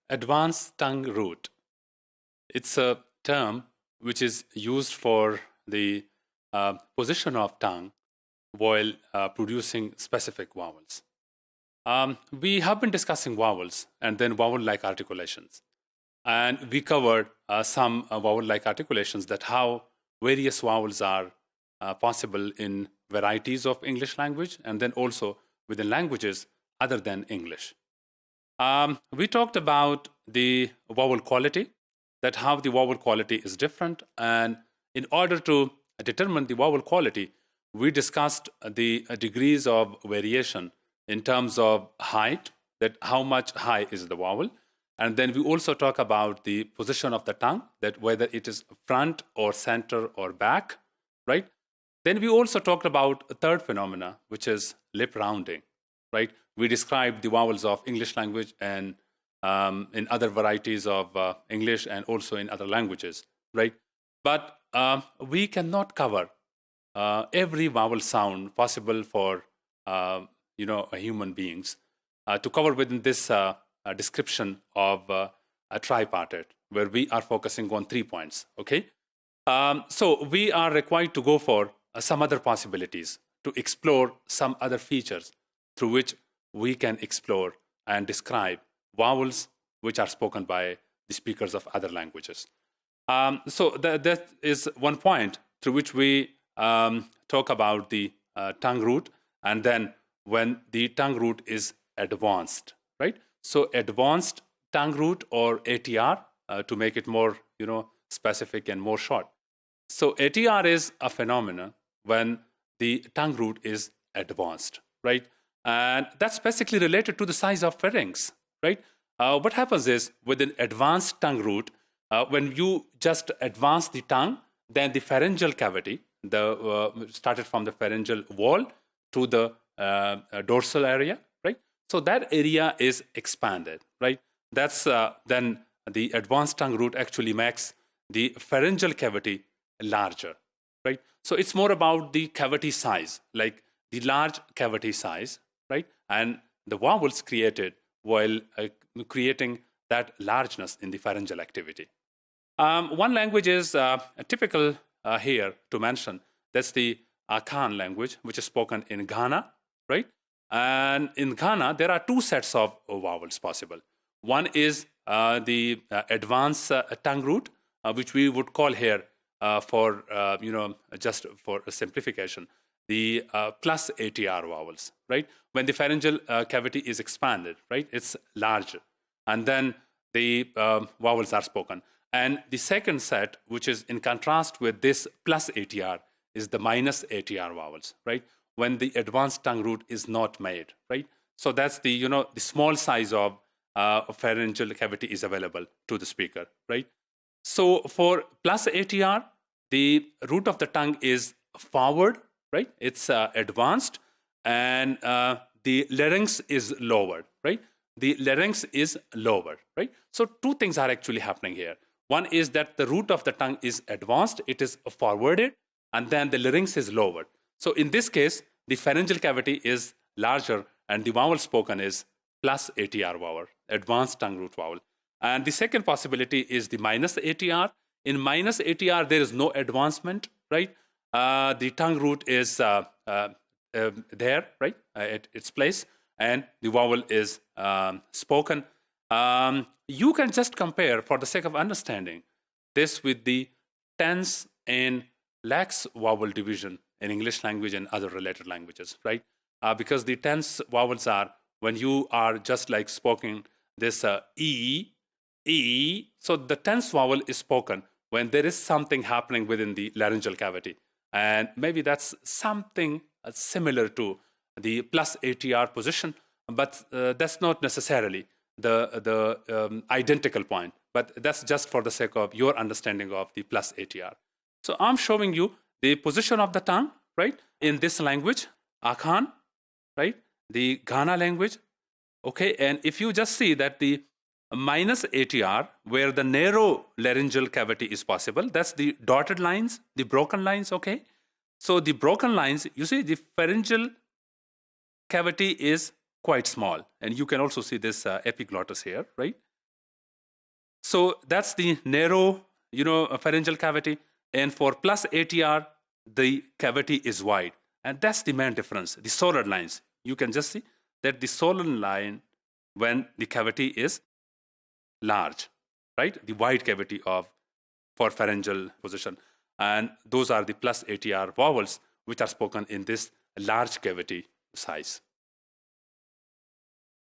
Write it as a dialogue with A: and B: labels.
A: Advanced tongue root. It's a term which is used for the position of tongue while producing specific vowels. We have been discussing vowels and then vowel-like articulations. And we covered some vowel-like articulations, that how various vowels are possible in varieties of English language and then also within languages other than English. We talked about the vowel quality, that how the vowel quality is different. And in order to determine the vowel quality, we discussed the degrees of variation in terms of height, that how much high is the vowel. And then we also talk about the position of the tongue, that whether it is front or center or back, right? Then we also talked about a third phenomena, which is lip rounding, right? We described the vowels of English language and in other varieties of English and also in other languages, right? But we cannot cover every vowel sound possible for human beings to cover within this description of a tripartite, where we are focusing on 3 points. Okay, so we are required to go for some other possibilities, to explore some other features through which we can explore and describe vowels which are spoken by the speakers of other languages. So that is one point through which we talk about the tongue root, and then when the tongue root is advanced, right? So advanced tongue root, or ATR, to make it more specific and more short. So ATR is a phenomenon when the tongue root is advanced, right? And that's basically related to the size of pharynx, right? What happens is, with an advanced tongue root, when you just advance the tongue, then the pharyngeal cavity, started from the pharyngeal wall to the dorsal area, right? So that area is expanded, right? That's then the advanced tongue root actually makes the pharyngeal cavity larger, right? So it's more about the cavity size, like the large cavity size, right? And the vowels created while creating that largeness in the pharyngeal activity. One language is typical here to mention. That's the Akan language, which is spoken in Ghana, right? And in Ghana, there are two sets of vowels possible. One is the advanced tongue root, which we would call here for, just for simplification, the plus ATR vowels, right? When the pharyngeal cavity is expanded, right? It's larger. And then the vowels are spoken. And the second set, which is in contrast with this plus ATR, is the minus ATR vowels, right? When the advanced tongue root is not made, right? So that's the, the small size of pharyngeal cavity is available to the speaker, right? So for plus ATR, the root of the tongue is forward, right? It's advanced, and the larynx is lowered, right? The larynx is lowered, right? So two things are actually happening here. One is that the root of the tongue is advanced, it is forwarded, and then the larynx is lowered. So in this case, the pharyngeal cavity is larger, and the vowel spoken is plus ATR vowel, advanced tongue root vowel. And the second possibility is the minus ATR. In minus ATR, there is no advancement, right? The tongue root is there, right, at its place, and the vowel is spoken. You can just compare, for the sake of understanding, this with the tense and lax vowel division in English language and other related languages, right? Because the tense vowels are when you are just like spoken this E, E. So the tense vowel is spoken when there is something happening within the laryngeal cavity. And maybe that's something similar to the plus ATR position, but that's not necessarily the identical point. But that's just for the sake of your understanding of the plus ATR. So I'm showing you the position of the tongue, right, in this language, Akan, right, the Ghana language. Okay, and if you just see that the minus ATR, where the narrow laryngeal cavity is possible, that's the dotted lines, the broken lines, okay? So the broken lines, you see the pharyngeal cavity is quite small. And you can also see this epiglottis here, right? So that's the narrow, pharyngeal cavity. And for plus ATR, the cavity is wide. And that's the main difference. The solid lines, you can just see that the solid line when the cavity is large, right? The wide cavity for pharyngeal position. And those are the plus ATR vowels which are spoken in this large cavity size.